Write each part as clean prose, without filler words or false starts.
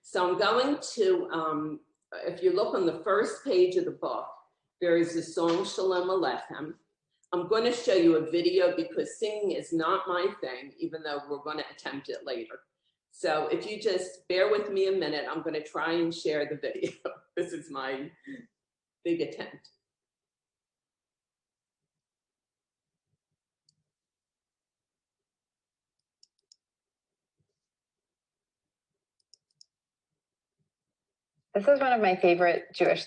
So I'm going to, if you look on the first page of the book, there is the song Shalom Aleichem. I'm going to show you a video because singing is not my thing, even though we're going to attempt it later. So if you just bear with me a minute, I'm going to try and share the video. This is my big attempt. This is one of my favorite Jewish.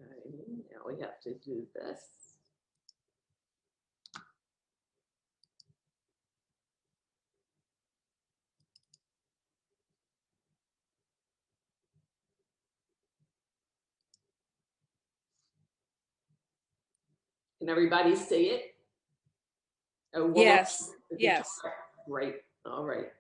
Okay, now we have to do this. Can everybody see it? Oh, yes. Yes. Great. All right.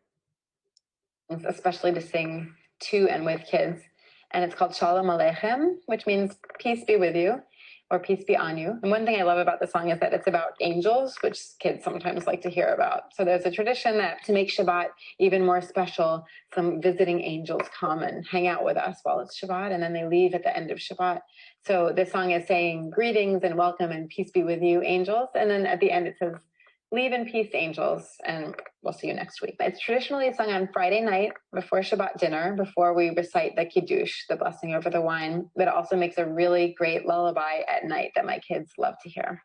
Especially to sing to and with kids. And it's called Shalom Aleichem, which means peace be with you or peace be on you. And one thing I love about the song is that it's about angels, which kids sometimes like to hear about. So there's a tradition that to make Shabbat even more special, some visiting angels come and hang out with us while it's Shabbat, and then they leave at the end of Shabbat. So this song is saying greetings and welcome and peace be with you, angels. And then at the end it says, leave in peace, angels, and we'll see you next week. It's traditionally sung on Friday night before Shabbat dinner, before we recite the Kiddush, the blessing over the wine, but it also makes a really great lullaby at night that my kids love to hear.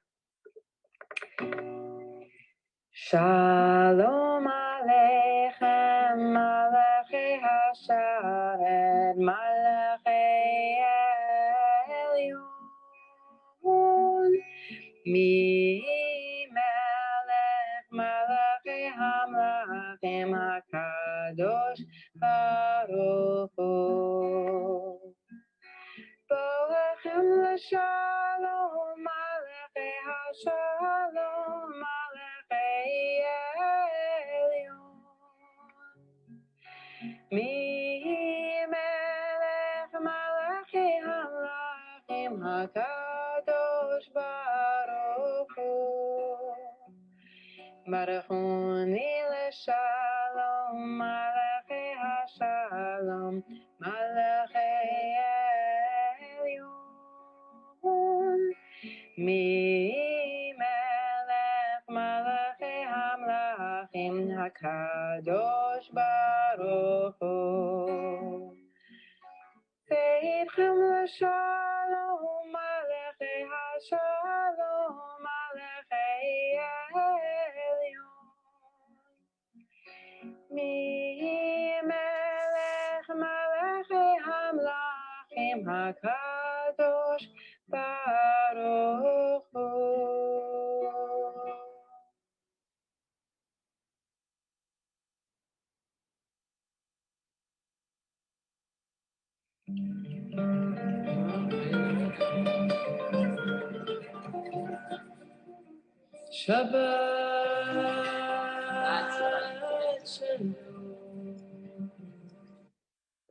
Shalom Aleichem, Malachei Hasharet, Malachei Elyon, Mi Malachei Hamlachim HaKadosh Baruch Hu. Bolechem l'shalom, Malachei HaShalom, Malachei Elyon. Mi Melech Malachei Hamlachim HaKadosh Baruch Hu. Barachuni l'shalom, Malachei HaShalom, Malachei Elyon. Mi Melech Malachei Hamlachim HaKadosh Baruch Hu. Seidchem l'shalom, Malachei HaShalom, Malachei Elyon. Mi Melech Malachei Hamlachim HaKadosh Baruch Hu. Shabbat Shalom.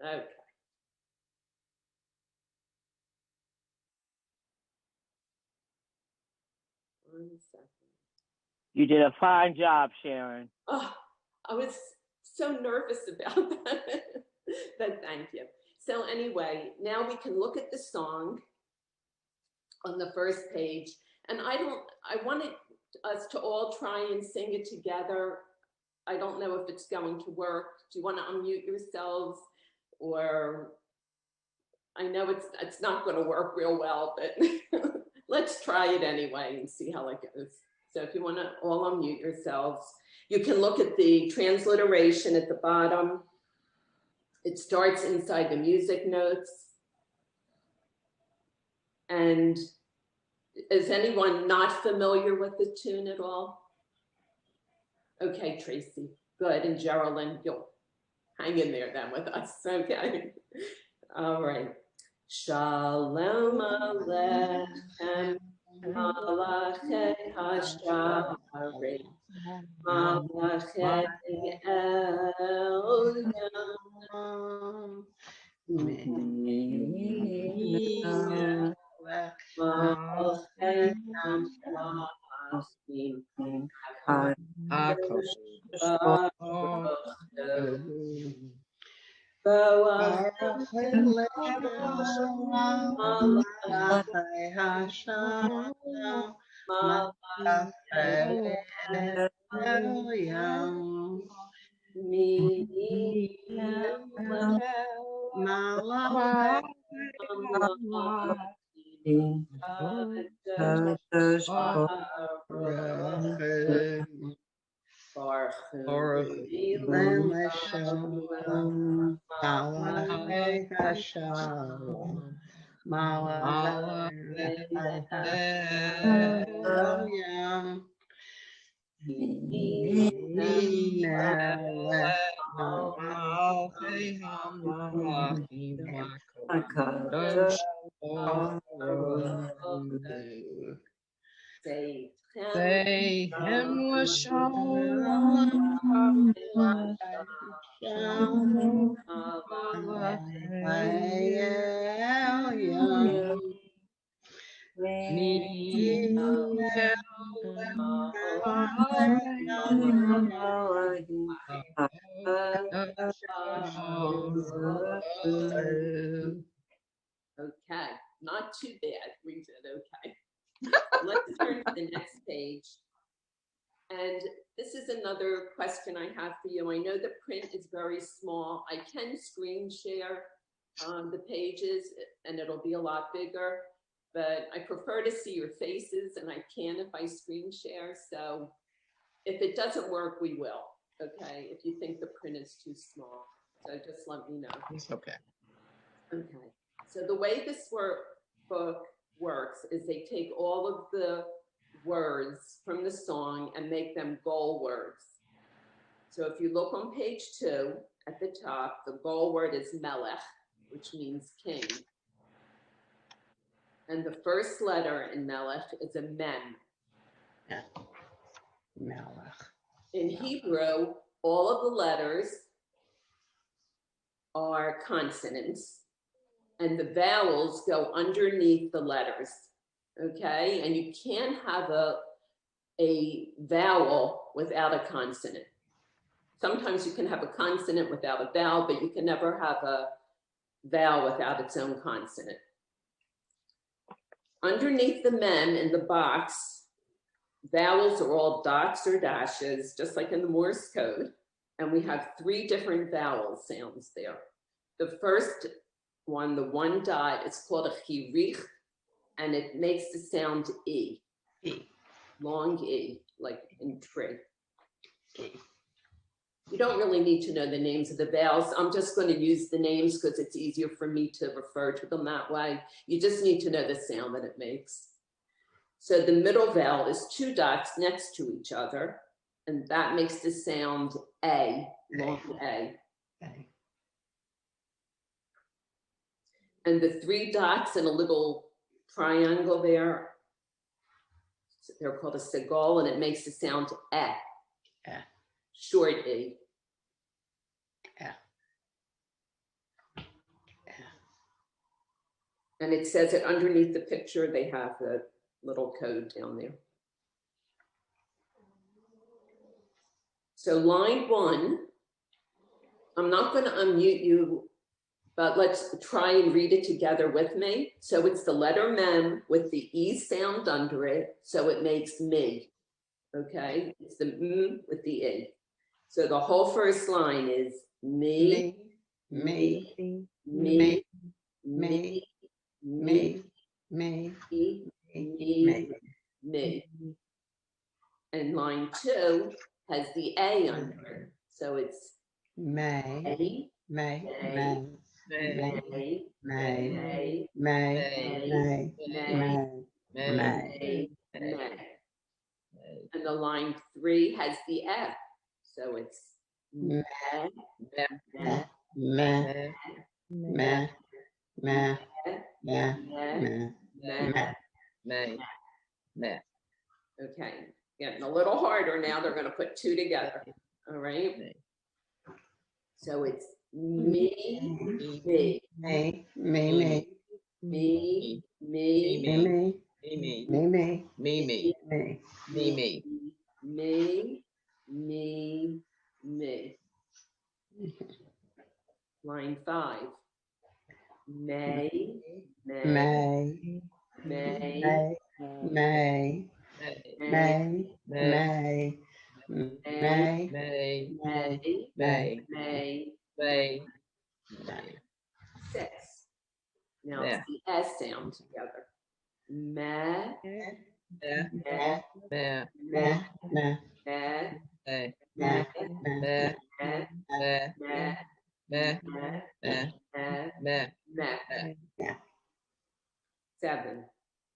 Okay. One second. You did a fine job, Sharon. Oh, I was so nervous about that. But thank you. So anyway, now we can look at the song on the first page. And I wanted us to all try and sing it together. I don't know if it's going to work. Do you want to unmute yourselves? Or I know it's not going to work real well, but let's try it anyway and see how it goes. So if you want to all unmute yourselves, you can look at the transliteration at the bottom. It starts inside the music notes. And is anyone not familiar with the tune at all? Okay, Tracy, good. And Geraldine, you'll hang in there then with us, okay? All right. Shalom Aleichem, Malachei Hasharet, Malachei Elyon, Malachei Hamlachim Say him Okay, not too bad. We did okay. Let's turn to the next page. And this is another question I have for you. I know the print is very small. I can screen share the pages and it'll be a lot bigger, but I prefer to see your faces and I can if I screen share. So if it doesn't work, we will, okay? If you think the print is too small. So just let me know. It's okay. Okay, so the way this workbook works is they take all of the words from the song and make them goal words. So if you look on page 2 at the top, the goal word is melech, which means king. And the first letter in melech is a mem. Melech. In Hebrew, all of the letters are consonants and the vowels go underneath the letters, okay? And you can't have a vowel without a consonant. Sometimes you can have a consonant without a vowel, but you can never have a vowel without its own consonant. Underneath the mem in the box, vowels are all dots or dashes, just like in the Morse code. And we have 3 different vowel sounds there. The first one, the one dot, is called a chirich, and it makes the sound E. E. Long E, like in tree. You don't really need to know the names of the vowels. I'm just going to use the names because it's easier for me to refer to them that way. You just need to know the sound that it makes. So the middle vowel is 2 dots next to each other, and that makes the sound A, long A. And the 3 dots and a little triangle there, they're called a segal, and it makes the sound eh. Short E. And it says it underneath the picture, they have the little code down there. So line 1, I'm not going to unmute you, but let's try and read it together with me. So it's the letter mem with the E sound under it, so it makes me, okay? It's the M with the E. So the whole first line is me, me, me, me, me, me, me. And line 2 has the A under it. So it's May, May, and the line 3 has the F. So it's me, Okay, getting a little harder now. They're going to put 2 together. All right. So it's me, me, me, me, me, me, me. Line 5. May, may, May, may, May, May, May, May, May, May, May, may, May, 6. Now Yeah. it's the S sound together. Meh, Meh, meh, Meh, meh, Meh, meh, Meh, meh, Meh, meh, Meh, meh, Meh, meh, Meh, meh, Meh, meh. Meh. 7.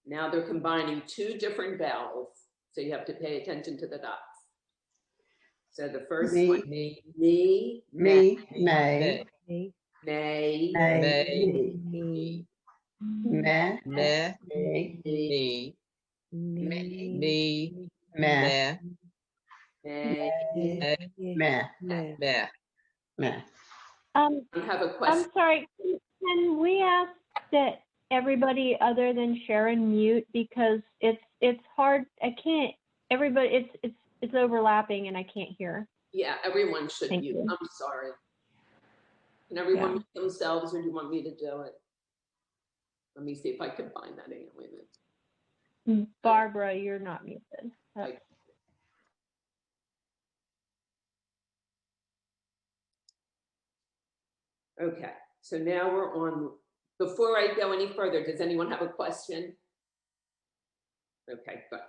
Now they're combining 2 different vowels, so you have to pay attention to the dots. So the first one, Me, me, meh, May, may, May, me, Meh, meh, Me, me, Me, me, Meh, may. Meh, Meh, Meh. Um, I have a question. I'm sorry, can we ask that everybody other than Sharon mute, because it's hard, I can't, everybody, it's overlapping and I can't hear. Yeah, everyone should Thank mute. you. I'm sorry. Can everyone Yeah. mute themselves, or do you want me to do it? Let me see if I can find that again. Wait a minute. Barbara, you're not muted. Okay. Okay, so now we're on, before I go any further, does anyone have a question? Okay, good.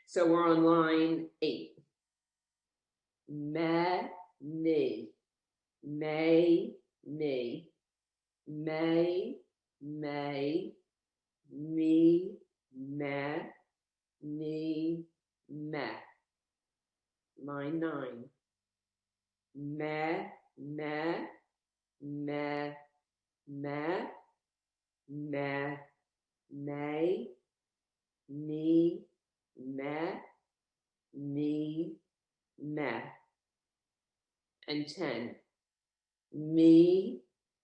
So we're on line 8. May, me, may, me, may, me, meh, me, meh. Line 9. Meh, meh, meh, meh, meh, may, me, meh, me, meh. And 10. Me,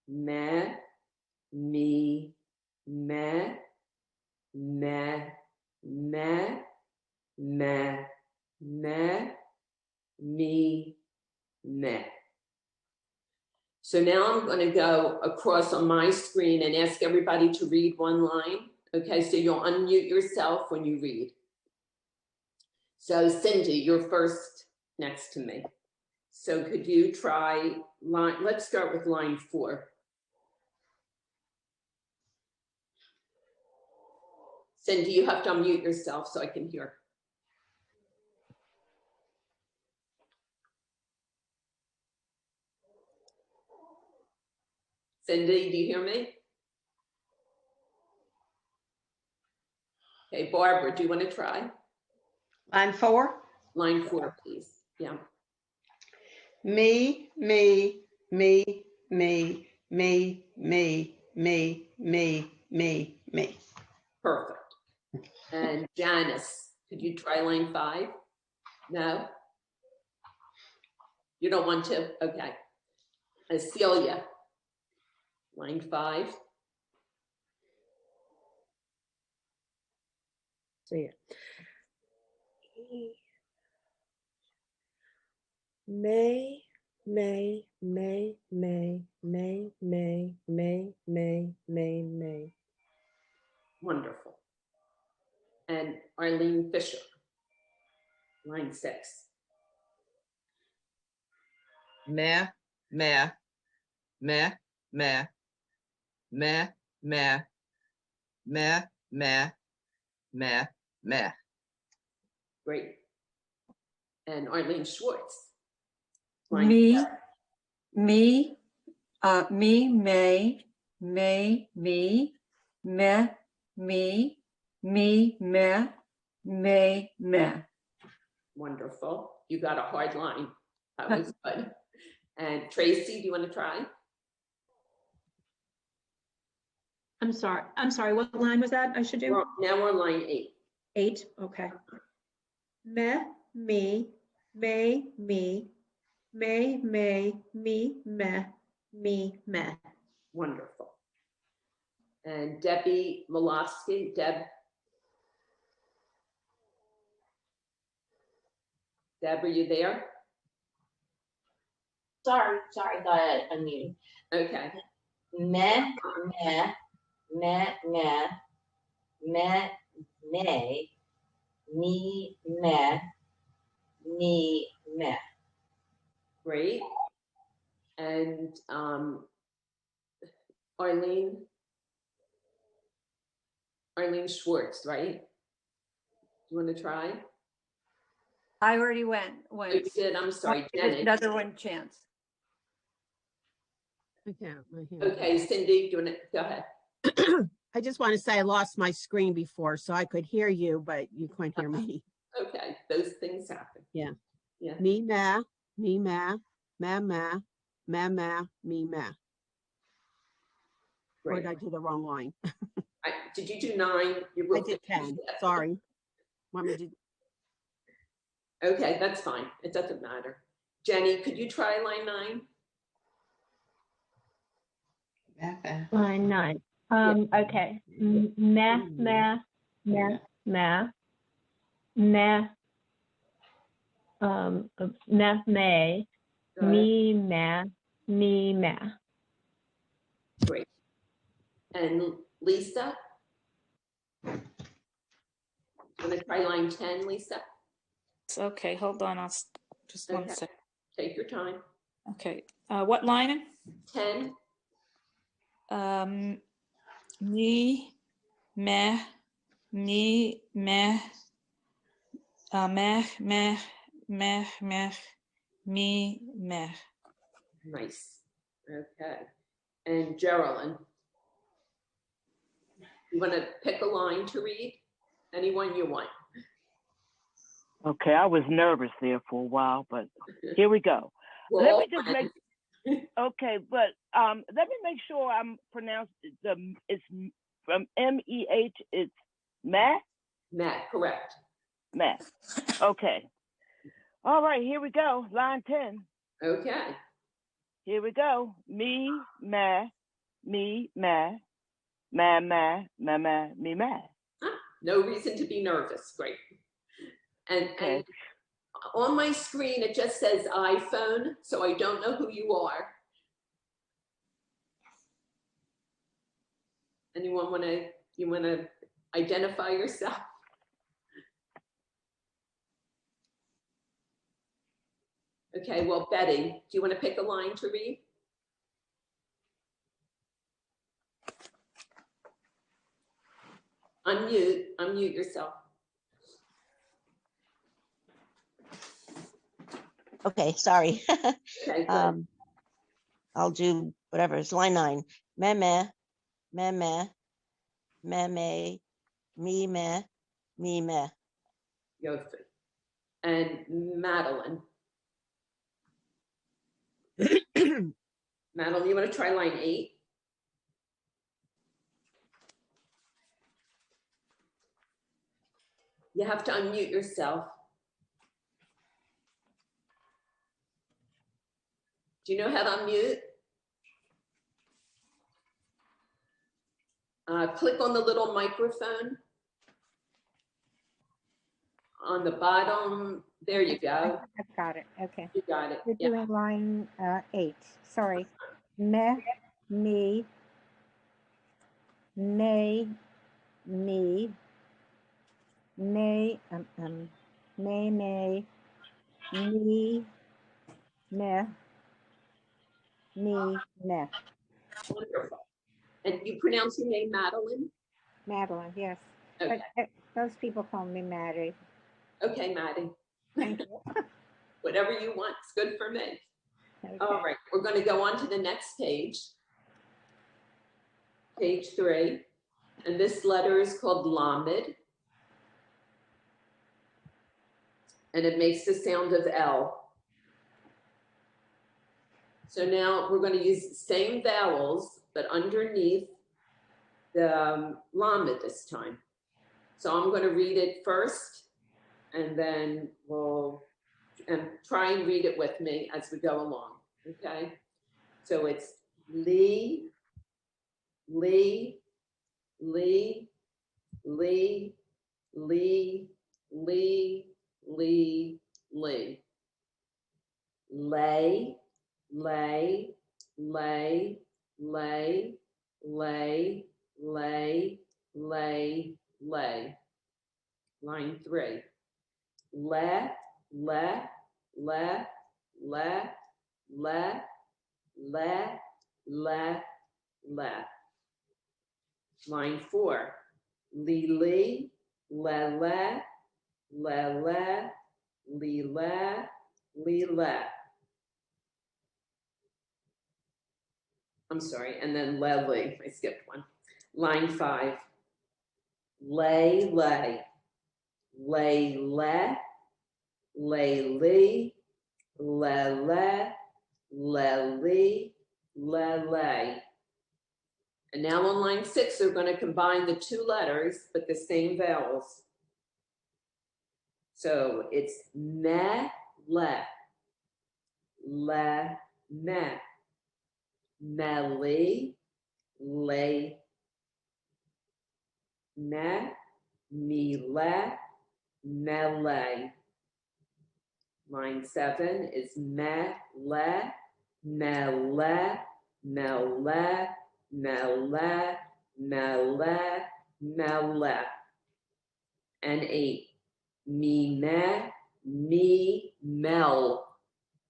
meh, me, meh, meh, meh, meh, meh, me, meh. So now I'm going to go across on my screen and ask everybody to read one line. Okay, so you'll unmute yourself when you read. So Cindy, you're first next to me. So could you try line, let's start with line 4. Cindy, you have to unmute yourself so I can hear. Cindy, do you hear me? Okay, Barbara, do you want to try? Line 4. Line 4, please. Yeah. Me, me, me, me, me, me, me, me, me, me. Perfect. And Janice, could you try line 5? No? You don't want to? Okay. Celia, line 5. See it. May, May, May, May, May, May, May, May, May, May. Wonderful. And Arlene Fisher, line 6. Meh, meh, meh, meh, meh, meh, meh, meh, meh, meh. Great. And Arlene Schwartz, Me, 7. me, me, may, me, meh, me, meh, meh. Wonderful. You got a hard line. That was good. And Tracy, do you want to try? I'm sorry, what line was that I should do? Now we're on line 8. 8, okay. Me, me, may, me, me, meh, me, meh. Wonderful. And Debbie Malofsky, Deb, are you there? Sorry, got unmuted. Okay. me, me, me, me, me, me, me, me. Great. And Arlene Schwartz, right? You want to try? I already went Oh, you once. did. I'm sorry, Give us Jenny. another one chance. I can't. Okay, Cindy, do you want to go ahead? I just want to say I lost my screen before, so I could hear you, but you couldn't hear me. Okay, those things happen. Yeah. Yeah. Me, ma, me, ma, ma, me, ma. Or Great. did I do the wrong line? Did you do 9? I did 10. Sorry. Want me to? Okay, that's fine. It doesn't matter. Jenny, could you try line 9? Line 9. Okay. Meh, meh, meh, meh, meh, meh, may, me, meh, me, meh. Great. And Lisa? You want to try line 10, Lisa? Okay, hold on. Just one Okay. second. Take your time. Okay. What line? 10. Me, meh, me, meh, meh, meh, meh, meh, me, meh. Nice. Okay. And Geraldine, you want to pick a line to read? Anyone you want. Okay, I was nervous there for a while, but here we go. Well, Let me just make okay, but let me make sure I'm pronounced it's from MEH. It's Matt. Matt, correct. Matt. Okay. All right, here we go. Line 10. Okay. Here we go. Me, ma, me, ma, me, ma. No reason to be nervous. Great. And on my screen, it just says iPhone, so I don't know who you are. Anyone you want to identify yourself? Okay, well, Betty, do you want to pick a line to read? Unmute yourself. Okay, sorry. Okay, good. I'll do whatever. It's line 9. Me, me, me, me, me, me, me, me, me, me. Yofi. And Madeline. Madeline, you want to try line 8? You have to unmute yourself. Do you know how to unmute? Click on the little microphone on the bottom. There you go. I've got it. Okay. You got it. We're doing line 8. Sorry. Me, me, may, me, may, may, me, me, me. Wonderful. And you pronounce your name Madeline? Madeline, yes. Okay. But those people call me Maddie. Okay, Maddie. Thank you. Whatever you want is good for me. Okay. All right, we're going to go on to the next page. Page 3. And this letter is called Lamed. And it makes the sound of L. So now we're going to use the same vowels, but underneath the Lamed this time. So I'm going to read it first, and then we'll try and read it with me as we go along, okay? So it's Lee, Lee, Lee, Lee, Lee, Lee, Lee, Lee. Lay, lay, lay, lay, lay, lay, lay, lay. Line 3. Le, le, le, le, le, le, le, le. Line 4. Li, li, le, le, le, le, li, le, li, le. I'm sorry, and then Lely, I skipped one. Line 5, lay, lay, lay, le, lay, lee, le, le, lee, le, lay. And now on line 6, we're going to combine the 2 letters, but the same vowels. So it's me, le, me, melly, lay, me, le, melee. Line 7 is me, le, mele, mele, mele, mele, mele. And 8, me, mel.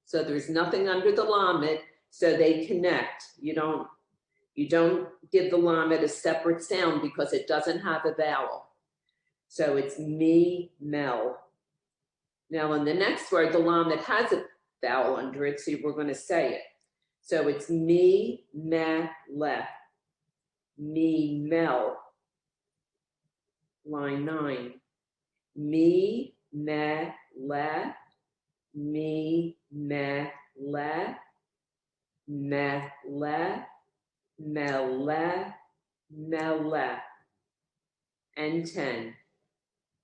So there's nothing under the lamed, so they connect. You don't give the lamed a separate sound because it doesn't have a vowel. So it's me, mel. Now on the next word, the lamed has a vowel under it, so we're going to say it. So it's me, me, le. Me, mel. Line 9. Me, me, le. Me, me, le. Me, le. Mele, mele. And 10.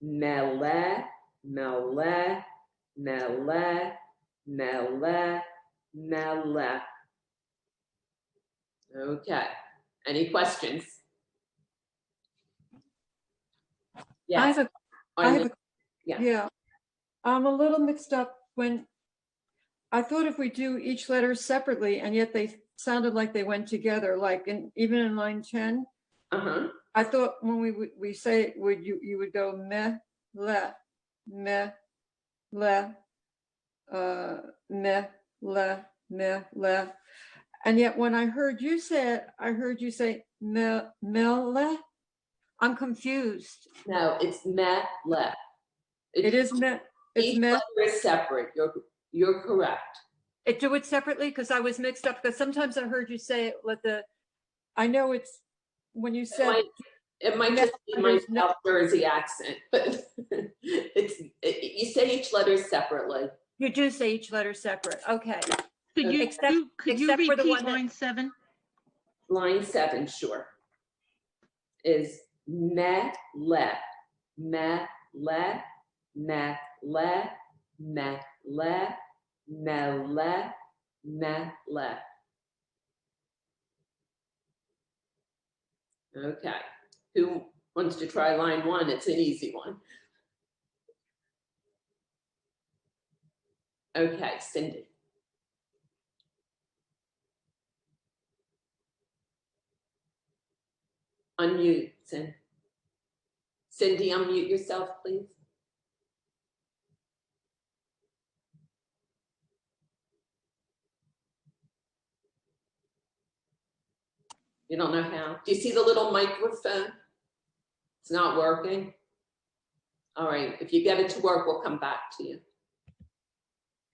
Mele, mele, mele, mele, mele. Okay. Any questions? Yes. Yeah. I'm a little mixed up when I thought if we do each letter separately, and yet they sounded like they went together, like even in line 10. I thought when we say it, you would go me, le, me, le, me, le, me, le. And yet when I heard you say it, I heard you say me, le. I'm confused. No, it's me, le. It is me. It's each me. letter is separate. You're correct. Do it separately because I was mixed up. Because sometimes I heard you say it. I know it's when you said it might just be my South Jersey accent, but you say each letter separately. You do say each letter separate. Okay. Could you repeat line 7? Line 7, sure. Is me, le, me, le, me, le, me, le, me, le, me, le. Okay. Who wants to try line 1? It's an easy one. Okay, Cindy. Unmute, Cindy. Cindy, unmute yourself, please. You don't know how? Do you see the little microphone? It's not working. All right, if you get it to work, we'll come back to you.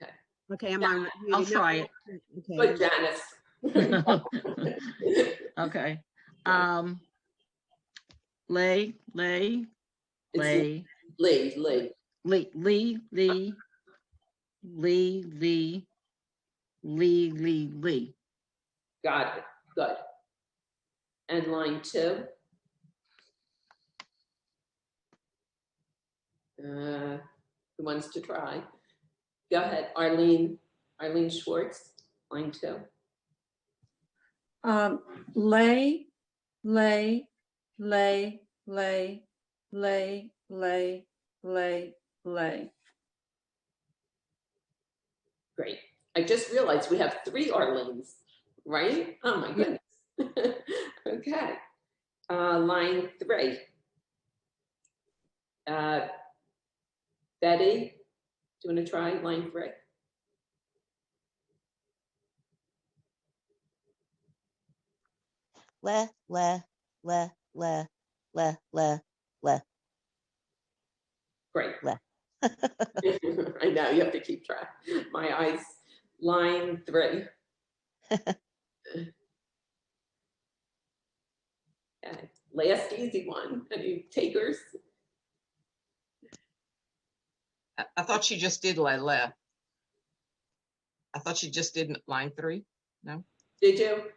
Okay. Okay, I'm on. I'll try it. Okay. Good, Janice. Okay. Lay. Lee. Got it. Good. And line 2. Who wants to try? Go ahead, Arlene Schwartz, line 2. Lay. Great. I just realized we have 3 Arlenes, right? Oh my goodness. Okay. Line 3. Betty, do you want to try line 3? Le, le, le, le, le, le, le. Great. Le. I know, you have to keep track. My eyes. Line 3. Okay. Last easy one. Any takers? I thought she just did le. I thought she just did line 3. No? Did you?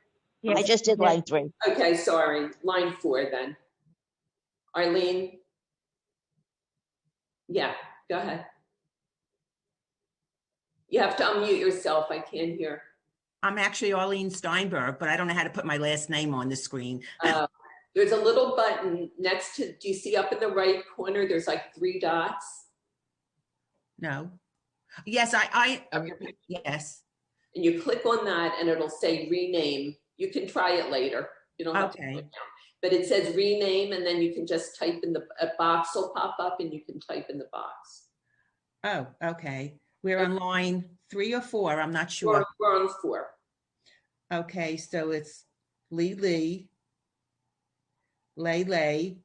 I just did line 3. Okay, sorry. Line 4 then. Arlene? Yeah, go ahead. You have to unmute yourself. I can't hear. I'm actually Arlene Steinberg, but I don't know how to put my last name on the screen. There's a little button next to, do you see up in the right corner? There's like 3 dots. No. Yes, yes. And you click on that and it'll say rename. You can try it later. You don't have to put it down. But it says rename, and then you can just type in a box will pop up and you can type in the box. Oh, okay. We're on line 3 or 4. I'm not sure. We're on 4. Okay, so it's Lee, lay, lay.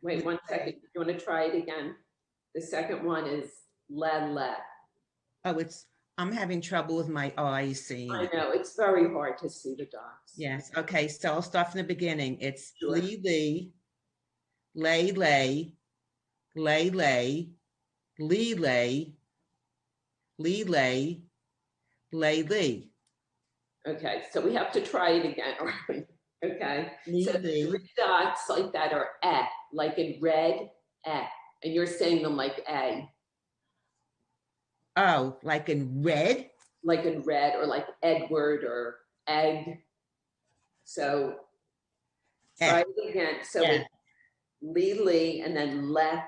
Wait 1 second. You want to try it again? The second one is le. Oh, I'm having trouble with my eyes seeing. I know, it's very hard to see the dots. Yes, okay, so I'll start from the beginning. It's Sure. Lee, lay, Lee, lay. Okay, so we have to try it again. Okay, so the 3 dots like that are like in red, and you're saying them like A. Oh, like in red? Like in red, or like Edward or egg. So try it again. So it's Lee, and then le.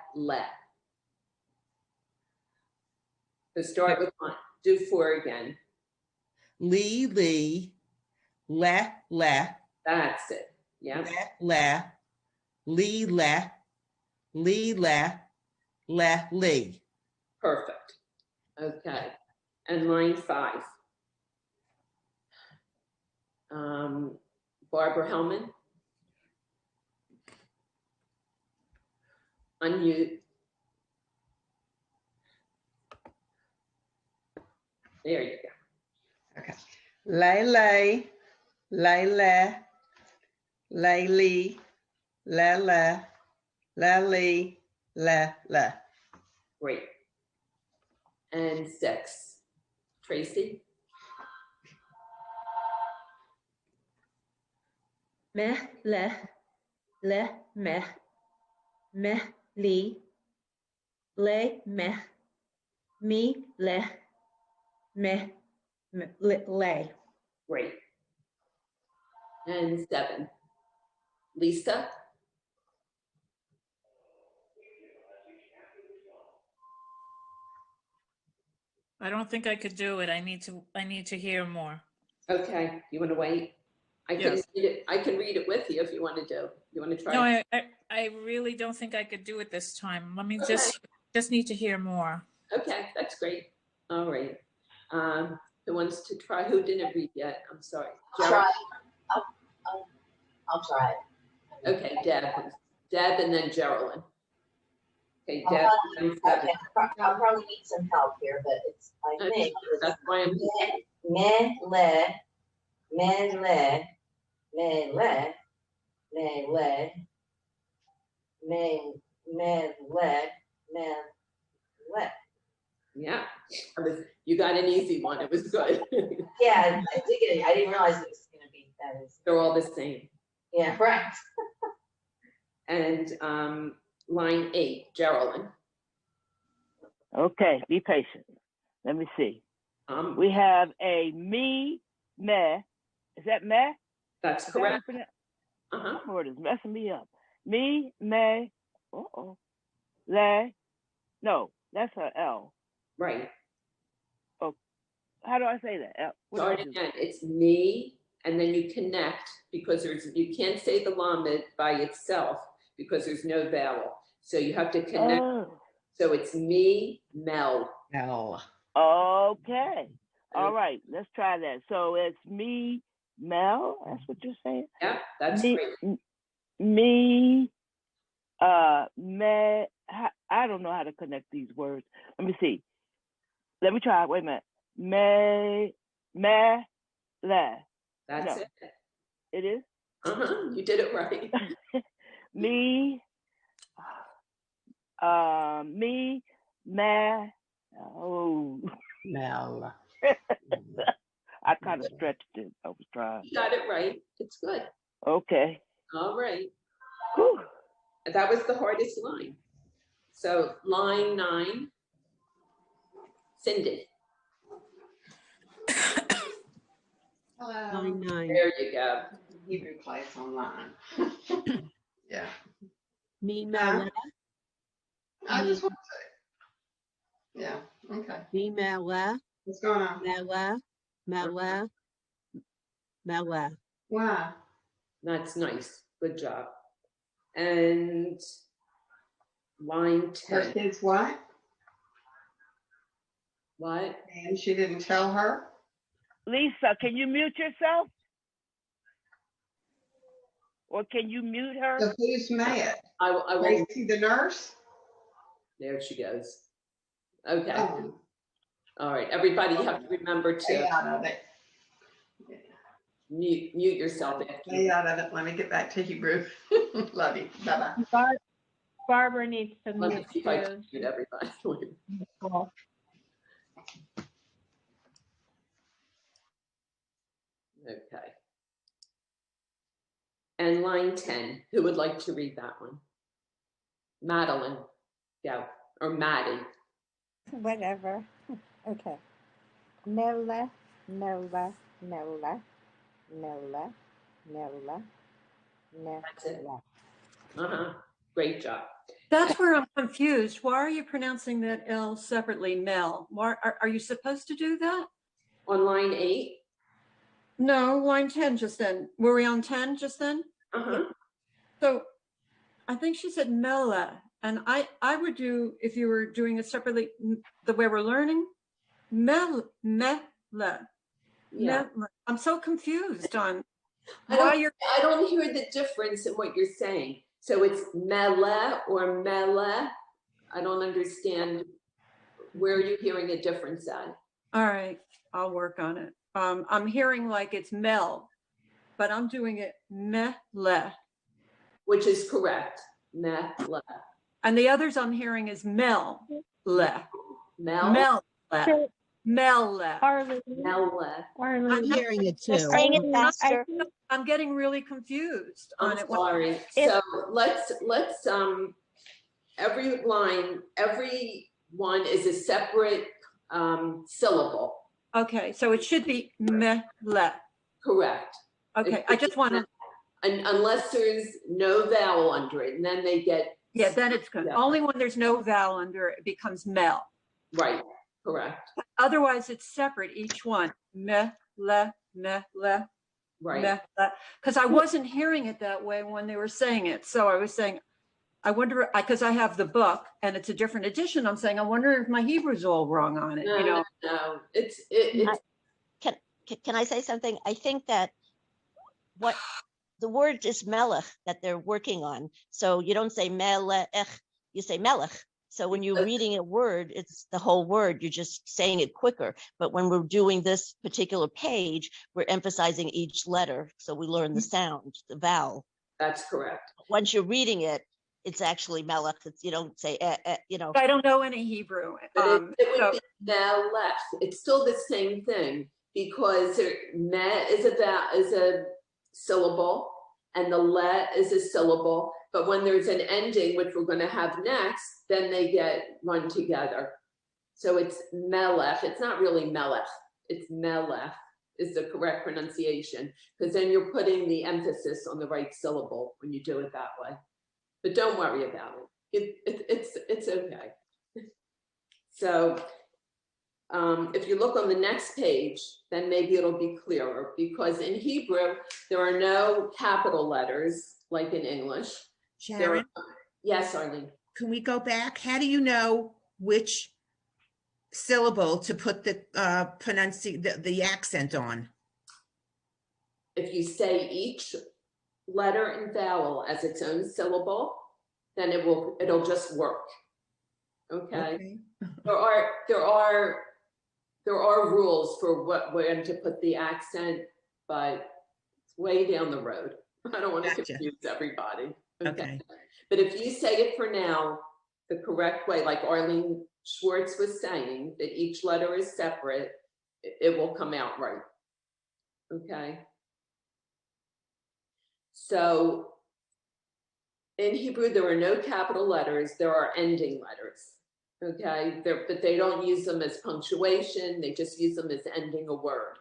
So start with 1. Do 4 again. Lee, le. That's it. Yeah. Lee. Perfect. Okay. And line 5. Barbara Hellman. Unmute. There you go. Okay. Lay, lee, le. Great. And 6. Tracy. Meh, le, meh, li, le, meh, me, le, meh, lay. Great. And 7. Lisa. I don't think I could do it. I need to hear more. Okay, you want to wait? I can Yes. read it. I can read it with you if you want to do. You want to try? No, I really don't think I could do it this time. Let me just need to hear more. Okay, that's great. All right. Who wants to try? Who didn't read yet? I'm sorry. Try. I'll try it. Okay, Deb, and then Geraldine. Okay, Deb. I'll probably need some help here, but I think that's why I'm me, le, me, le. Yeah, you got an easy one. It was good. Yeah, I didn't realize it was going to be that easy. They're all the same. Yeah, right. And line 8, Geraldine. Okay, be patient. Let me see. We have a me, meh. Is that meh? That's correct. Oh, it is messing me up. Me, meh. Le. No, that's an L. Right. Oh, How do I say that? What do I Start do? again. It's me, and then you connect because you can't say the lamed by itself because there's no vowel. So you have to connect. Oh. So it's me, Mel. Mel. Okay. All right. Let's try that. So it's me, Mel. That's what you're saying. Yeah, that's me, great. Me, me. I don't know how to connect these words. Let me see. Let me try. Wait a minute. Me, le. That's No. it. It is? You did it right. Me, me, me. Oh. Mel. I kind of stretched it. I was trying. You got it right. It's good. Okay. All right. Whew. That was the hardest line. So line 9, Cindy. Hello. Line 9. There you go. Hebrew class online. Yeah. Me, Mel. I just want to say. Yeah. Okay. Me, Mel. What's going on? Mela. Why? That's nice. Good job. And line 10. Her kids what? What? And she didn't tell her? Lisa, can you mute yourself? Or can you mute her? So who's mad? I will. Tracy the nurse? There she goes. Okay. All right. Everybody, you have to remember Stay to out of it. mute yourself. Stay out of it. Let me get back to Hebrew. Love you. Bye-bye. Barbara needs to Let me mute see if I too. can mute everybody. Okay. And line 10, who would like to read that one? Madeline, go, or Maddie. Whatever. Okay. Nola, Nola, Nola, Nola, Nola, That's it. Nola. Great job. That's where I'm confused. Why are you pronouncing that L separately, Mel? Why, are you supposed to do that? On line 8? No, line 10 just then. Were we on 10 just then? So I think she said Mela. And I would do, if you were doing it separately, the way we're learning, Mela. Yeah. I'm so confused on I don't hear the difference in what you're saying. So it's mele or mele. I don't understand. Where are you hearing a difference at? All right, I'll work on it. I'm hearing like it's Mel, but I'm doing it mele. Which is correct. Mele. And the others I'm hearing is Mel. Mel? Mel. Arlene. I'm hearing it too. Saying it faster. I'm getting really confused on it. I'm sorry. So let's every line, every one is a separate syllable. Okay, so it should be mele. Correct. Okay, I just want to. Unless there's no vowel under it, and then they get. Yeah, then it's good. Only when there's no vowel under it, it becomes Mel. Right, correct. Otherwise, it's separate, each one. Mele. Right. Because I wasn't hearing it that way when they were saying it. So I was saying, I wonder, because I have the book and it's a different edition. I'm saying, I wonder if my Hebrew's all wrong on it. No, no. It's Can I say something? I think that what the word is melech that they're working on. So you don't say melech, you say melech. So when you're reading a word, it's the whole word. You're just saying it quicker. But when we're doing this particular page, we're emphasizing each letter. So we learn the sound, the vowel. That's correct. Once you're reading it, it's actually melech. You don't say, you know. I don't know any Hebrew. But it would be melech. It's still the same thing because me is a syllable and the le is a syllable. But when there's an ending, which we're going to have next, then they get run together. So it's melech. It's not really melech. It's melech is the correct pronunciation because then you're putting the emphasis on the right syllable when you do it that way. But don't worry about it. It's okay. So If you look on the next page, then maybe it'll be clearer, because in Hebrew, there are no capital letters like in English. Sharon, Yes, Arlene. can we go back? How do you know which syllable to put the the accent on? If you say each letter and vowel as its own syllable, then it'll just work. Okay. There are rules for when to put the accent, but it's way down the road. I don't want to confuse everybody. Okay. But if you say it for now the correct way, like Arlene Schwartz was saying, that each letter is separate, it will come out right. Okay. So in Hebrew, there are no capital letters, there are ending letters. Okay, but they don't use them as punctuation, they just use them as ending a word.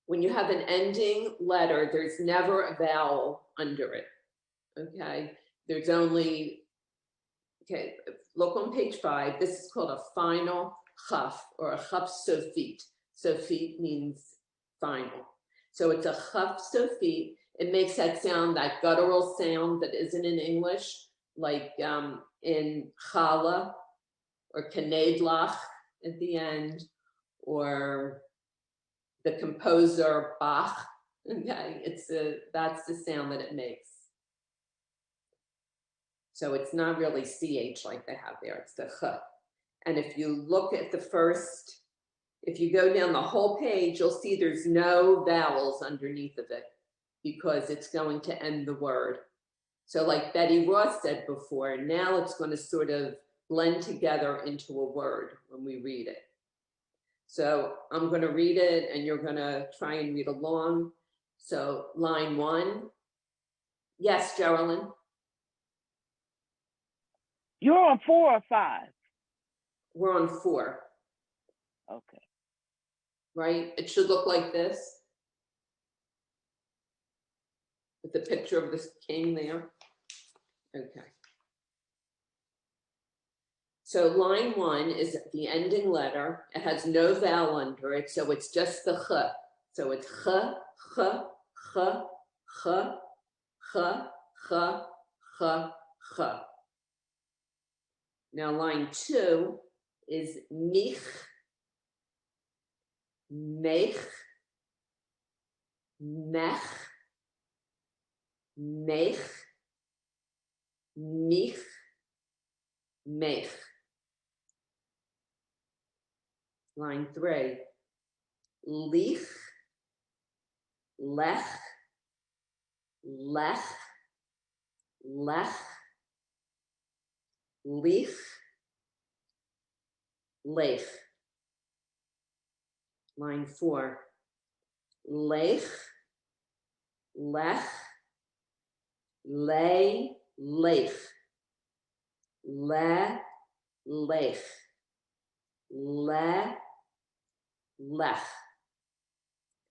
When you have an ending letter, there's never a vowel under it. Okay, there's only, okay, look on page 5. This is called a final chaf, or a chaf sofit. Sofit means final. So it's a chaf sofit. It makes that sound, that guttural sound that isn't in English, like in challah, or kanedlach at the end, or the composer Bach. Okay, that's the sound that it makes. So it's not really CH like they have there, it's the ch. And if you look at the first, if you go down the whole page, you'll see there's no vowels underneath of it, because it's going to end the word. So like Betty Ross said before, now it's going to sort of blend together into a word when we read it. So I'm going to read it and you're going to try and read along. So line 1. Yes, Geraldine? You're on 4 or 5? We're on 4. Okay. Right? It should look like this, with the picture of this king there. Okay. So line 1 is the ending letter. It has no vowel under it, so it's just the ch. So it's ch, ch, ch, ch, ch, ch, ch, ch. Now line 2 is mich, mech, mech, mech, mich, mech. Line 3, lich, lech, lech, lech, lich, lech. Line 4, lech, lech, lay, lech, le, lech, le, lech.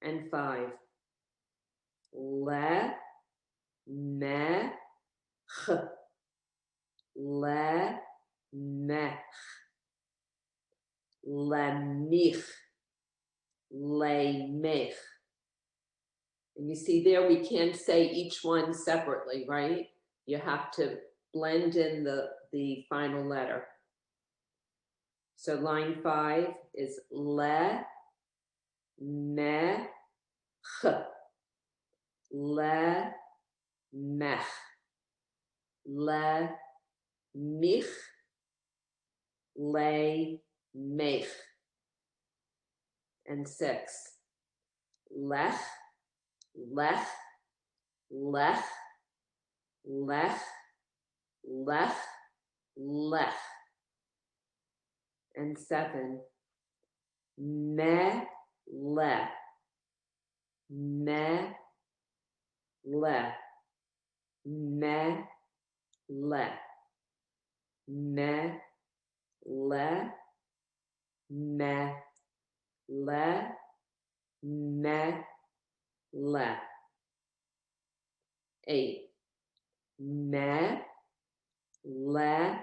And 5, le, me, ch, le, mech, le, mich, le, mech. And you see there, we can't say each one separately, right? You have to blend in the final letter. So line 5 is le, me, ch, le, mech, le, mich, le, mech. And 6, lech, lech, lech, lech, lech, lech. And 7, me, le, me, le, me, le, me, le, me, le, me, le. 8, me, le,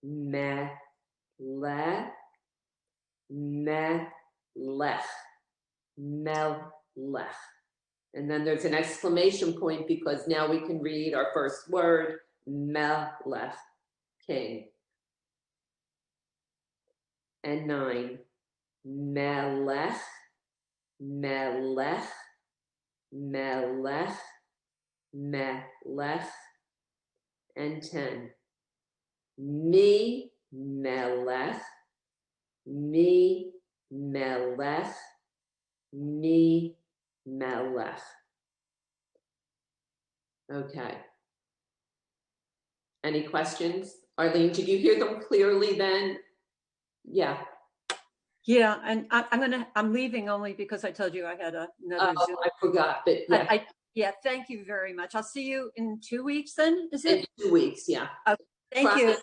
me, le, melech, melech. And then there's an exclamation point because now we can read our first word, melech, king. And 9, melech, melech, melech, melech. And 10, mi melech, mi melech, mi melech. Okay. Any questions? Arlene, did you hear them clearly then? Yeah. Yeah, and I'm leaving only because I told you I had another Zoom. I forgot, but yeah. Yeah, thank you very much. I'll see you in 2 weeks then, is it? In 2 weeks, yeah. Okay, thank you.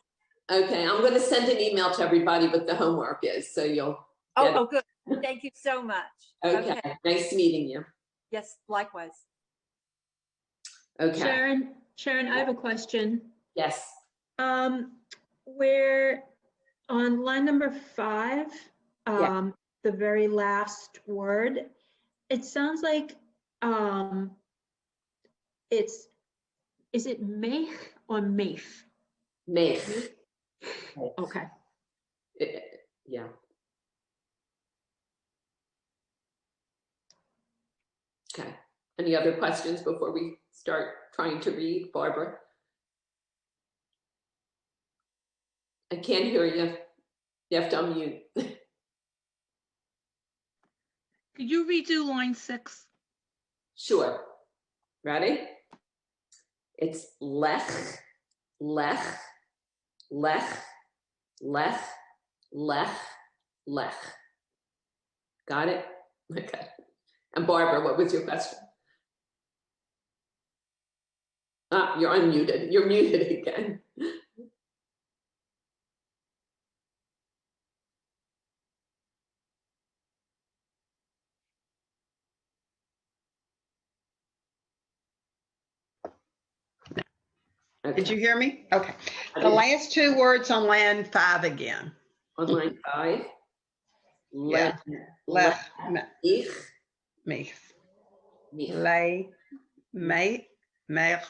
Okay, I'm going to send an email to everybody what the homework is, so you'll get Oh, good. Thank you so much. Okay, nice meeting you. Yes, likewise. Okay. Sharon, I have a question. Yes. Where on line number 5, Yeah. the very last word, it sounds like is it mech or mech? Mech. Okay. Yeah. Okay. Any other questions before we start trying to read, Barbara? I can't hear you. You have to unmute. Could you redo line 6? Sure. Ready? It's lech, lech, lech, lech, lech, lech. Got it? Okay. And Barbara, what was your question? Ah, you're unmuted. You're muted again. Okay. Did you hear me? Okay. The last 2 words on line 5 again. On line 5? Yeah. Lech. Ich. Mich. Mich. Lei. Mei. Mech.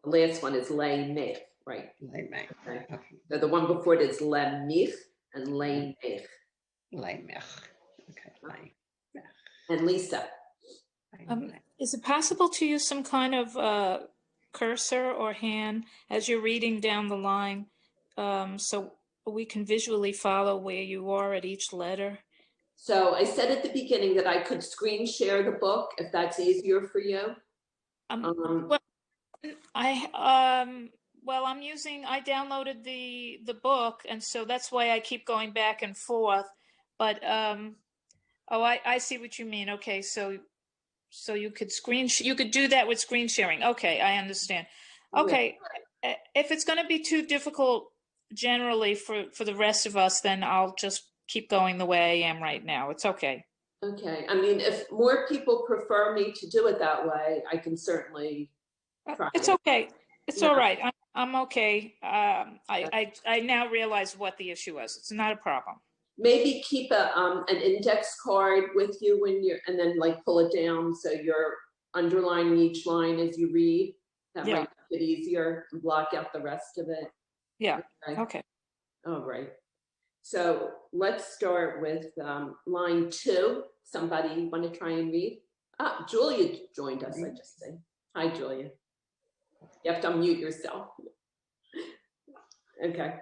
The last one is lei mich, right? Lei mech. Okay. So the one before it is le mich and lei mich. Lei mech. Okay. Lei mech. And Lisa. Is it possible to use some kind of cursor or hand as you're reading down the line so we can visually follow where you are at each letter? So I said at the beginning that I could screen share the book if that's easier for you. Well, I downloaded the book, and so that's why I keep going back and forth. But I see what you mean. Okay, so you could you could do that with screen sharing. Okay, I understand. Okay, if it's going to be too difficult generally for the rest of us, then I'll just keep going the way I am right now. It's okay. Okay. I mean, if more people prefer me to do it that way, I can certainly try. It's okay. It's all right. I'm okay. I now realize what the issue is. It's not a problem. Maybe keep an index card with you when you're, and then like pull it down so you're underlining each line as you read. That might make it easier and block out the rest of it. Yeah. Okay. All right. So let's start with line 2. Somebody want to try and read? Ah, Julia joined us, I just say. Hi, Julia. You have to unmute yourself. Okay.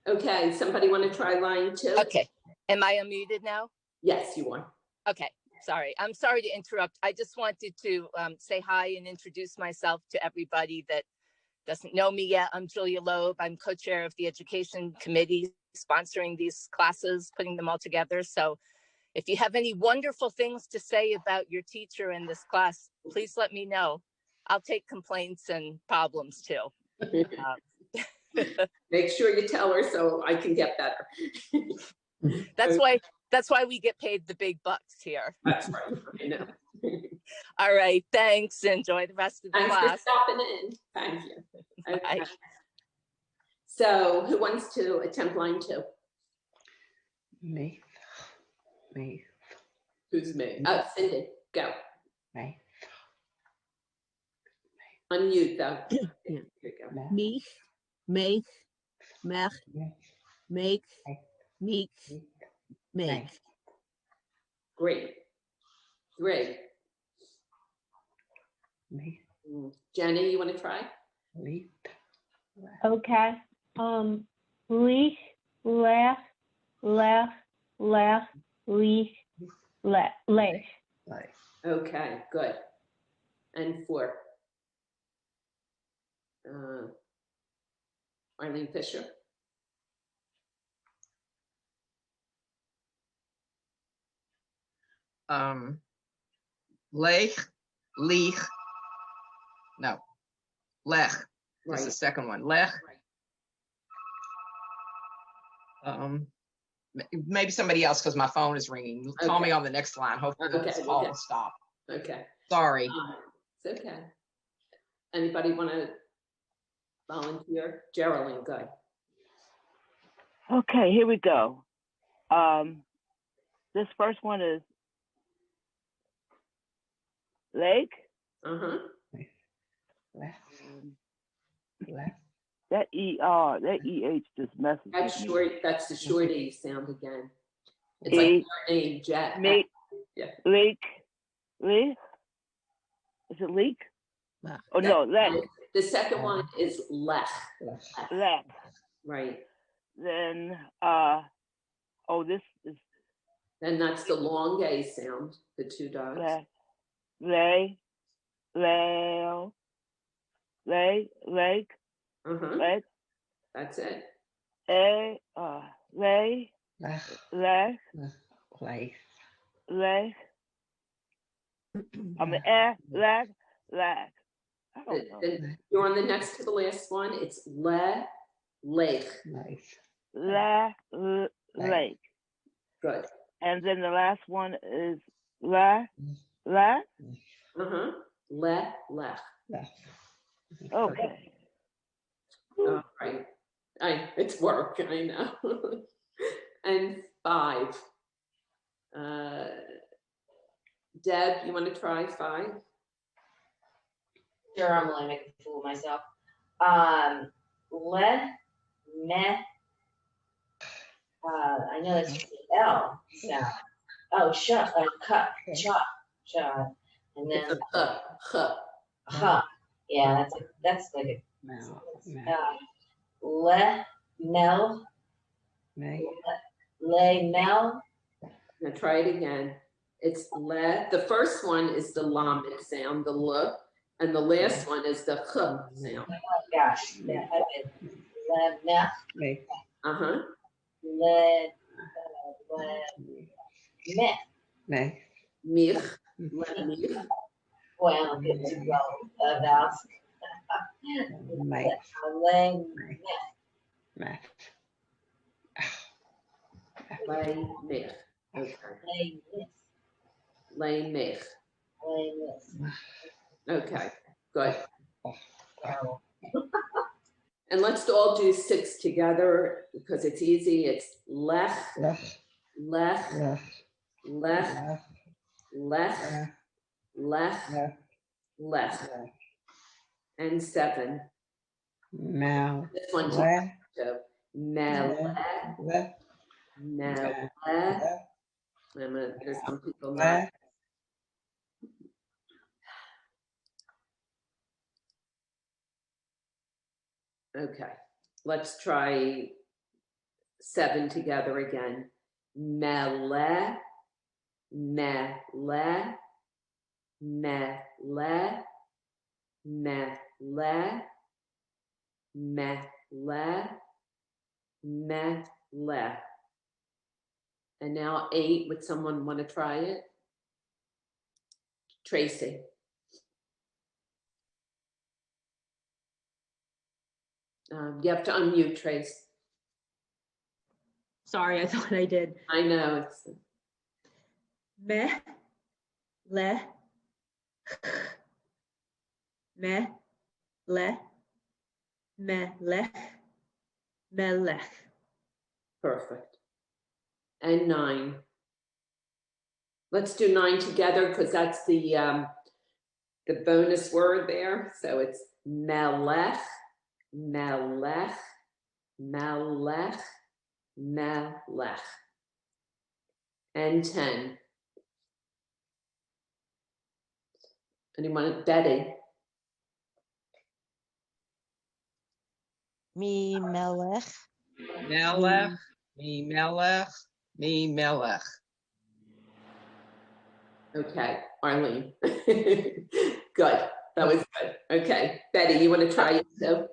Okay, somebody want to try line 2? Okay. Am I unmuted now? Yes, you are. Okay. Sorry. I'm sorry to interrupt. I just wanted to say hi and introduce myself to everybody that doesn't know me yet. I'm Julia Loeb. I'm co-chair of the education committee sponsoring these classes, putting them all together. So if you have any wonderful things to say about your teacher in this class, please let me know. I'll take complaints and problems too. Make sure you tell her so I can get better. That's why we get paid the big bucks here. That's right. I know. All right, thanks. Enjoy the rest of the Thanks class. for stopping in. Thank you. Okay. Bye. So who wants to attempt line 2? Me. Who's me? Oh, Cindy, go. Me. Unmute though. Yeah. Here you go. Mich, make, mech, make, meek, make. Great. Me. Jenny, you want to try? Leap. Okay. Leech, lech, lech, leech, lech. Okay, good. And 4. Arlene Fisher. Lech, leech. No, lech is Right. the second one. Lech. Maybe somebody else because my phone is ringing. Call me on the next line. Hopefully this call will stop. Okay. Sorry. It's okay. Anybody want to volunteer? Geraldine, good. Okay, here we go. This first one is lake. That ER, that EH just messes That's with short. me. That's the short E sound again. It's like your name, Jet. Yeah. Leak. Is it leak? Oh no, lek. The second one is lech. Lek. Right. Then this is. And that's the long A sound. The 2 dots. Lake. That's it. Lay. Place. Lag. You're on the next to the last one. It's lake. Lake. Good. And then the last one is lech. Lech. Okay. All right. It's work, I know. And 5. Deb, you want to try 5? Sure, I'm gonna make a fool of myself. I know that's the L sound. Oh, cut, and then yeah, that's like a mel. Now try it again. It's le. The first one is the lamed sound, the l, and the last one is the ch sound. Oh gosh, Mich. Boy, I don't get too well about Mich. Okay, good. And let's all do 6 together because it's easy. It's lech, and 7. This one too. There's some people not. Okay, let's try 7 together again. Mele. And now 8, would someone want to try it? Tracy. You have to unmute, Trace. Sorry, I thought I did. I know. It's Me, le, Me, le, melech, melech. Perfect. And 9. Let's do 9 together because that's the bonus word there. So it's melech, melech, melech, melech. And 10. Anyone? Betty. Mi melech. Melech, me melech, me melech. Okay, Arlene. Good. That was good. Okay, Betty, you want to try it too?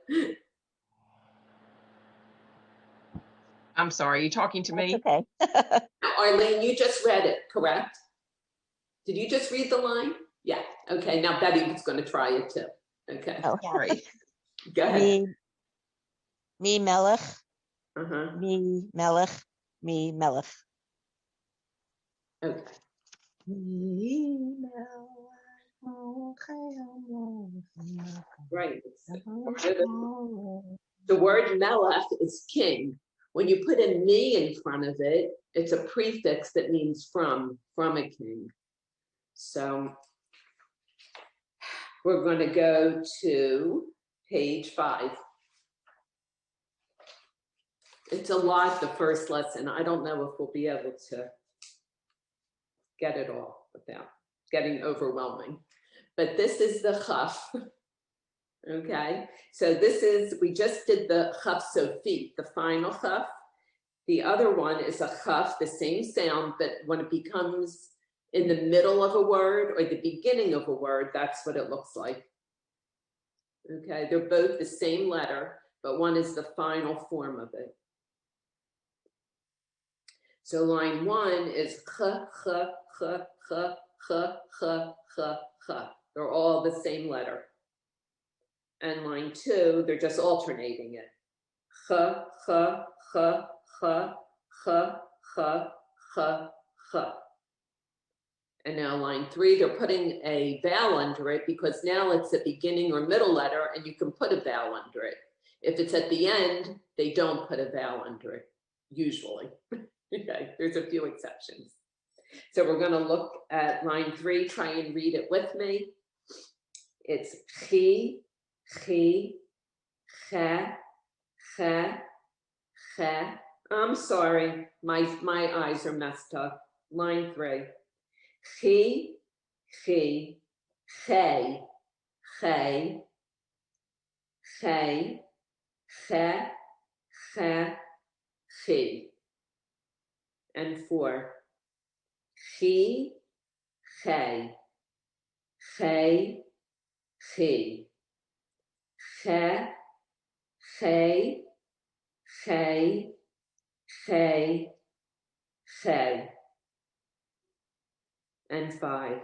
I'm sorry, are you talking to me? Okay. Arlene, you just read it, correct? Did you just read the line? Yeah. Okay, now Betty was going to try it too. Okay. Oh. Sorry. Go ahead. Mi melech. Uh-huh. Mi melech. Mi melech. Okay. Right. The word melech is king. When you put a me in front of it, it's a prefix that means from a king. So we're going to go to page 5. It's a lot, the first lesson. I don't know if we'll be able to get it all without getting overwhelming. But this is the chaf. Okay, so this is, we just did the chaf sofi, the final chaf. The other one is a chaf, the same sound, but when it becomes in the middle of a word or the beginning of a word, that's what it looks like. Okay, they're both the same letter, but one is the final form of it. So line 1 is ch, ch, ch, ch, ch, ch, ch, ch. They're all the same letter. And line 2, they're just alternating it. Ch, ch, ch, ch, ch, ch, ch, ch. And now line 3, they're putting a vowel under it because now it's a beginning or middle letter and you can put a vowel under it. If it's at the end, they don't put a vowel under it, usually. Okay, there's a few exceptions. So we're going to look at line 3, try and read it with me. It's chi, chi, che, che, che. I'm sorry, my eyes are messed up. Line 3. Chi, chi, che, che, che, che, che, chi. And 4. Chi, che, che, chi. Che, che, che, che, che. And 5.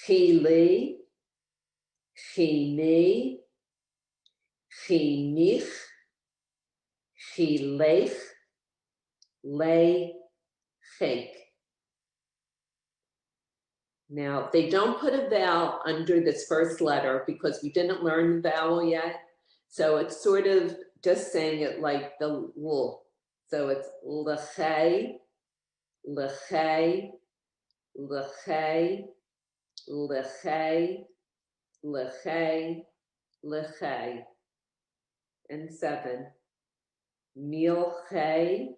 Chili, chini, chinich, chilech, lei, chek. Now, they don't put a vowel under this first letter because we didn't learn the vowel yet. So it's sort of just saying it like the l. So it's lechei, lechei, lechei, lechei, lechei, lechei. And 7. Milchei,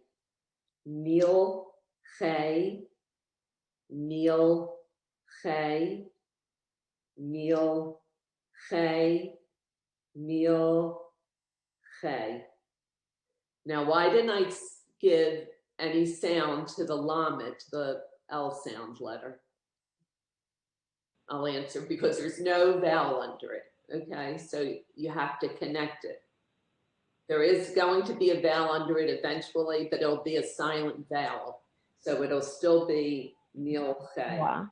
milchei, milchei, milchei, milchei. Now, why didn't I give any sound to the lamed, the L sound letter? I'll answer because there's no vowel under it. Okay, so you have to connect it. There is going to be a vowel under it eventually, but it'll be a silent vowel. So it'll still be milchei. Wow.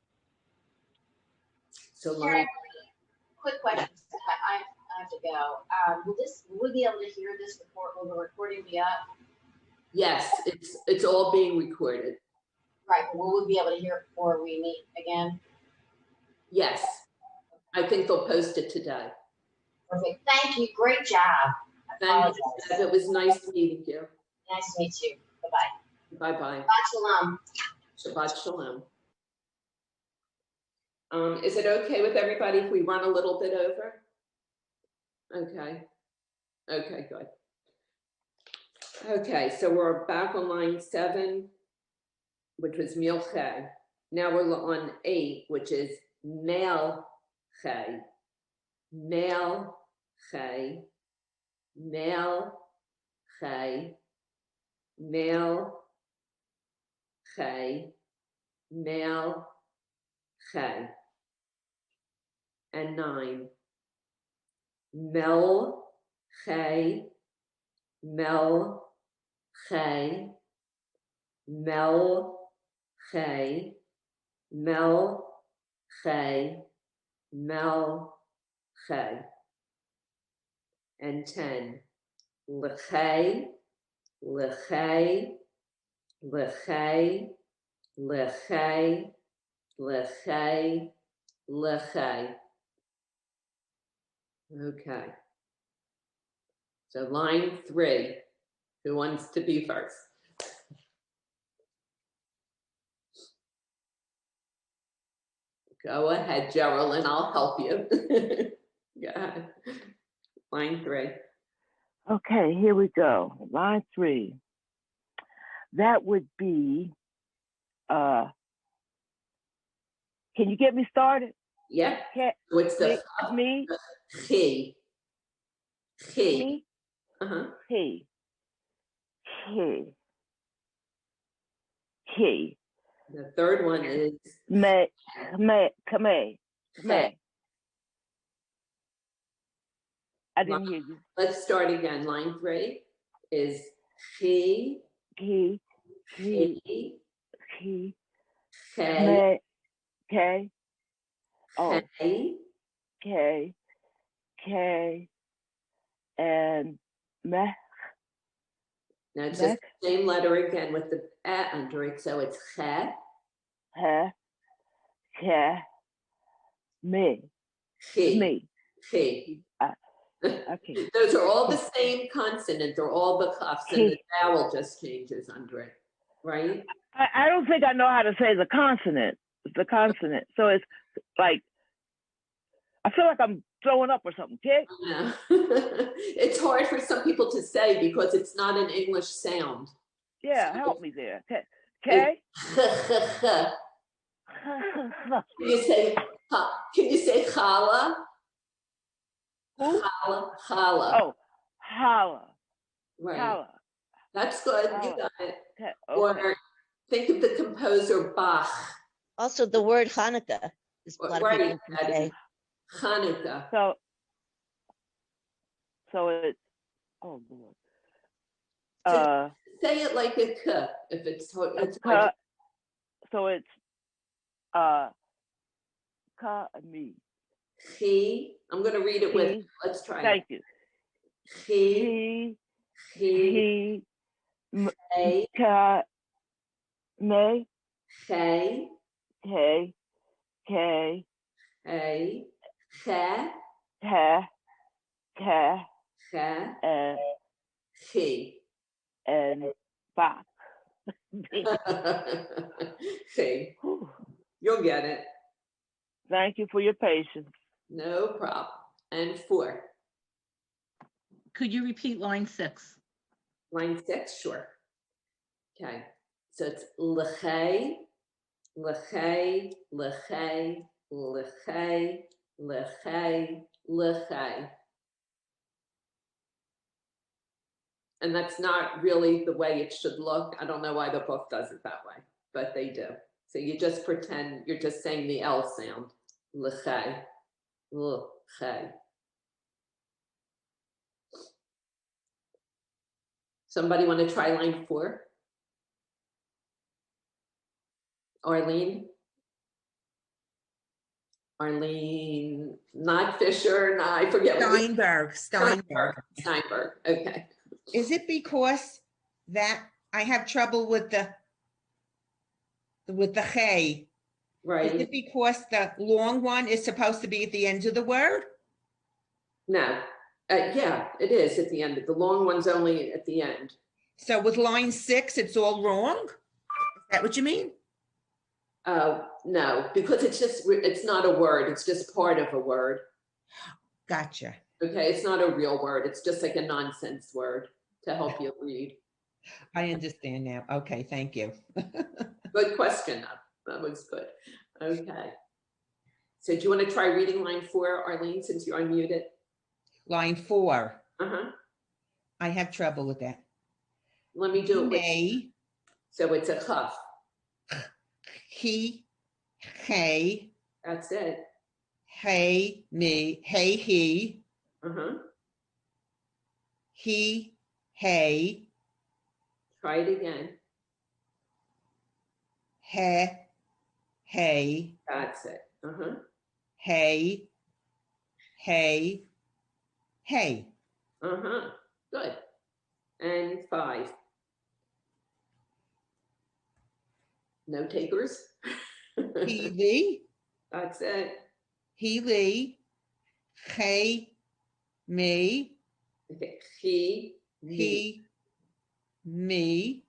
So Sharon, quick question. I have to go. Will we be able to hear this report? Will the recording be up? Yes, it's all being recorded. Right, but will we be able to hear it before we meet again? Yes, I think they'll post it today. Perfect. Thank you. Great job. I Thank you. apologize. It was nice meeting you. Nice to meet you. Bye-bye. Bye-bye. Bye, shalom. Shabbat shalom. Is it okay with everybody if we run a little bit over? Okay. Okay, good. Okay, so we're back on line 7, which was milche. Now we're on 8, which is melche. Melche. Melche. Melche. Melche. And 9. Melche. Melche. Melche. Melche. Melche. And 10. Leche. Leche. Leche. Leche. Leche. Leche. Okay. So line 3. Who wants to be first? Go ahead, Geraldine, I'll help you. Go ahead. Line 3. Okay, here we go. Line 3. That would be, can you get me started? Yeah. What's the me? He. Me? Uh-huh. He. The third one is me. I didn't hear you. Let's start again. Line 3 is he. He. He. Me. K. Oh. K. K. And meh. Now it's just the same letter again with the under it, so it's he. Me. He. Me. He. Okay. Those are all the same consonant. They're all the cuffs, and the vowel just changes under it, right? I don't think I know how to say the consonant. The consonant. So it's like, I feel like I'm throwing up or something. Okay? Yeah. It's hard for some people to say because it's not an English sound. Yeah, help me there. Okay? Can you say challah? Who? Challah. Oh, challah. Right. Challah. That's good. Challah. You got it. Okay. Or think of the composer Bach. Also, the word Hanukkah is a lot of people can say. Hanukkah. So it's, oh Lord. Say it like a k if it's hard. So it's ka me. He. I'm going to read it with. Let's try. Thank you. He. Ka me. Hey. Hey. He. And Bach. See, you'll get it. Thank you for your patience. No problem. And 4. Could you repeat line 6? Line 6, sure. Okay, so it's leche, leche, leche, leche, leche, leche. And that's not really the way it should look. I don't know why the book does it that way, but they do. So you just pretend you're just saying the L sound. Leche, leche. Somebody want to try line 4? Arlene? Arlene, not Fisher, not, I forget. Steinberg. Okay. Is it because that I have trouble with the hey? Right. Is it because the long one is supposed to be at the end of the word? No. Yeah, it is at the end. The long one's only at the end. So with line 6, it's all wrong? Is that what you mean? No, because it's not a word. It's just part of a word. Gotcha. Okay, it's not a real word. It's just like a nonsense word to help you read. I understand now. Okay, thank you. Good question, though. That was good. Okay. So do you want to try reading line 4, Arlene, since you're unmuted? Line 4. Uh-huh. I have trouble with that. Let me do it with, Hey. so it's a chaf. He, hey. That's it. Hey, me, hey, he. Uh-huh. He, hey. Try it again. He, hey. That's it. Uh-huh. Hey, hey, hey. Uh-huh. Good. And 5. No takers? He, Lee. That's it. He, Lee. Hey, me. Okay. He, me.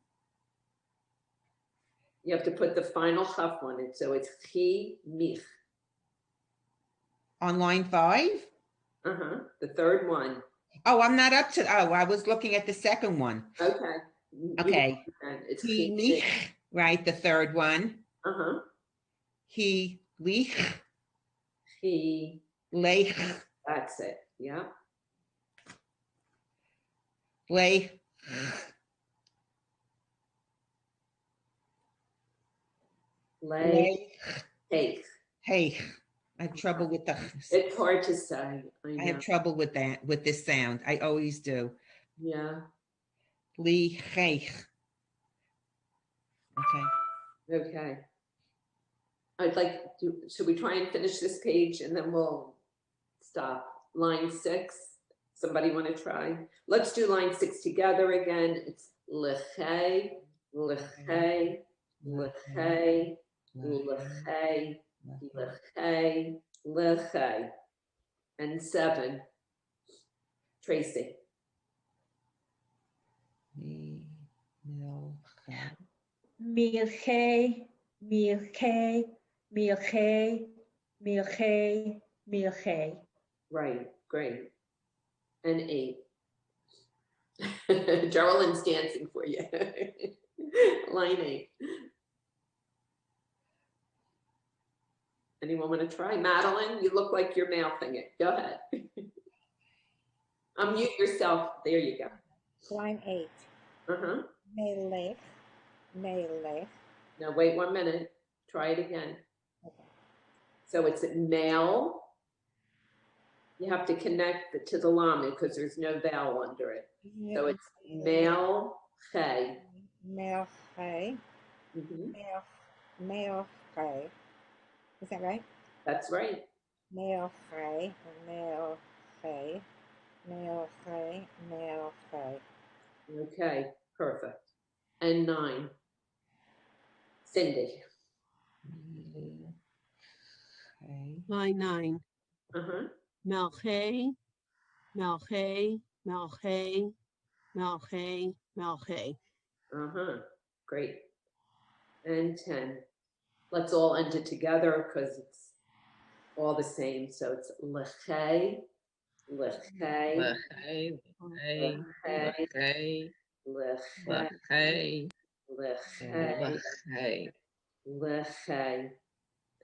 You have to put the final chaf on it. So it's he, mich. On line 5? Uh-huh. The third one. Oh, I'm not up to, oh, I was looking at the second one. Okay. Okay. It's He, he, mich, right, the third one. Uh-huh. He, lich. He, Lech. that's it. Yeah. Lech. Lay. Hey. Hey. I have trouble with the. It's hard to say. I have trouble with that, with this sound. I always do. Yeah. Lee, hey. Okay. Okay. I'd like to, should we try and finish this page and then we'll stop? Line 6. Somebody want to try? Let's do line 6 together again. It's lechay, lechay, lechay, lechay, lechay, lechay. And 7. Tracy. Milche, milche, milche, milche, milche. Right, great. And 8. Geraldine's dancing for you. Line 8. Anyone want to try? Madeline, you look like you're mouthing it. Go ahead. Unmute yourself. There you go. Line 8. Uh-huh. Melech, melech. Now wait 1 minute. Try it again. Okay. So it's male. You have to connect it to the lamed because there's no vowel under it. Yeah. So it's male, chay. Male, chay. Male, chay. Is that right? That's right. Male, chay, male, chay, male, chay, male, chay. Okay, perfect. And 9. Cindy. Line 9. Uh-huh. Malche, malche, malche, malche, malche. Uh-huh. Great. And 10. Let's all end it together because it's all the same. So it's lechay, lechay, Lechay, lechay, lechay, lechay, lechay. Lechay.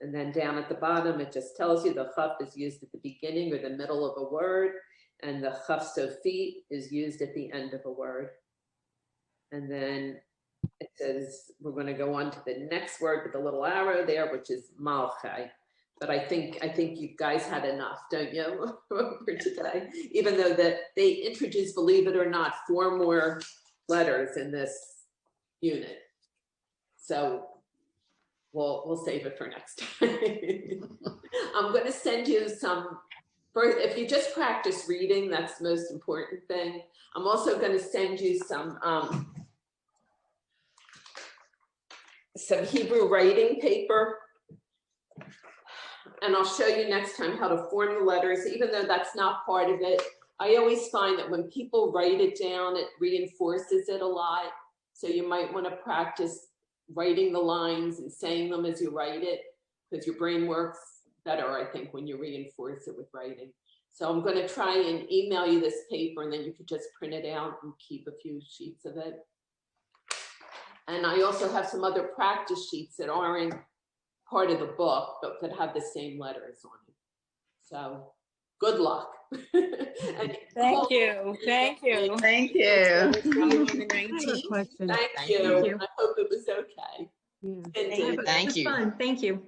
And then down at the bottom, it just tells you the chaf is used at the beginning or the middle of a word, and the chaf sofi is used at the end of a word. And then it says we're going to go on to the next word with the little arrow there, which is malchay. But I think you guys had enough, don't you, for today? Even though that they introduced, believe it or not, 4 more letters in this unit. So we'll save it for next time. I'm going to send you some, if you just practice reading, that's the most important thing. I'm also going to send you some Hebrew writing paper And I'll show you next time how to form the letters, even though that's not part of it. I always find that when people write it down, it reinforces it a lot. So you might want to practice writing the lines and saying them as you write it, because your brain works better, I think, when you reinforce it with writing. So I'm going to try and email you this paper, and then you could just print it out and keep a few sheets of it. And I also have some other practice sheets that aren't part of the book, but that have the same letters on it. So good luck. Thank you. Thank you. Thank you. We'll see you on the I have a 19th. question. Thank you. I hope it was okay. Yeah. Thank you. Fun, thank you.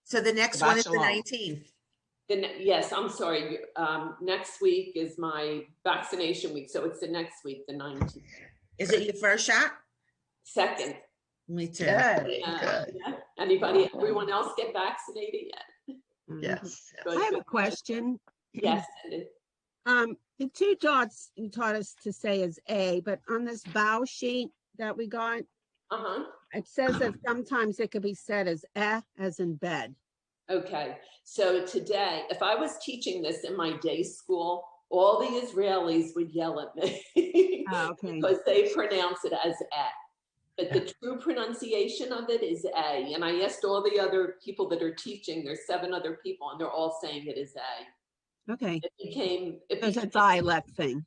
So the next Shabbat one is the shalom. 19th. Yes, I'm sorry. Next week is my vaccination week, so it's the next week, the 19th. Is it your first shot? Second. Me too. Good. Yeah. Anybody, everyone else get vaccinated yet? Yes. Good, I have good. a question. Yes. Cindy. The two dots you taught us to say is A, but on this bow sheet that we got, it says that sometimes it could be said as as in bed. Okay, so today, if I was teaching this in my day school, all the Israelis would yell at me because they pronounce it as "eh." But the true pronunciation of it is "a." And I asked all the other people that are teaching, there's 7 other people, and they're all saying it is "a." Okay. It became a dialect thing.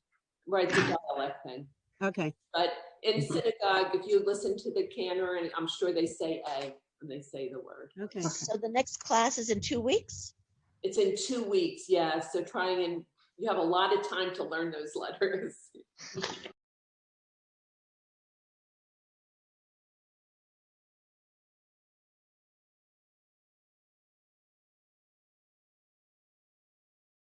Right, it's a dialect thing. Okay. But in synagogue, if you listen to the cantor, and I'm sure they say "a" when they say the word. Okay. So the next class is in 2 weeks? It's in 2 weeks, yeah. So try and you have a lot of time to learn those letters.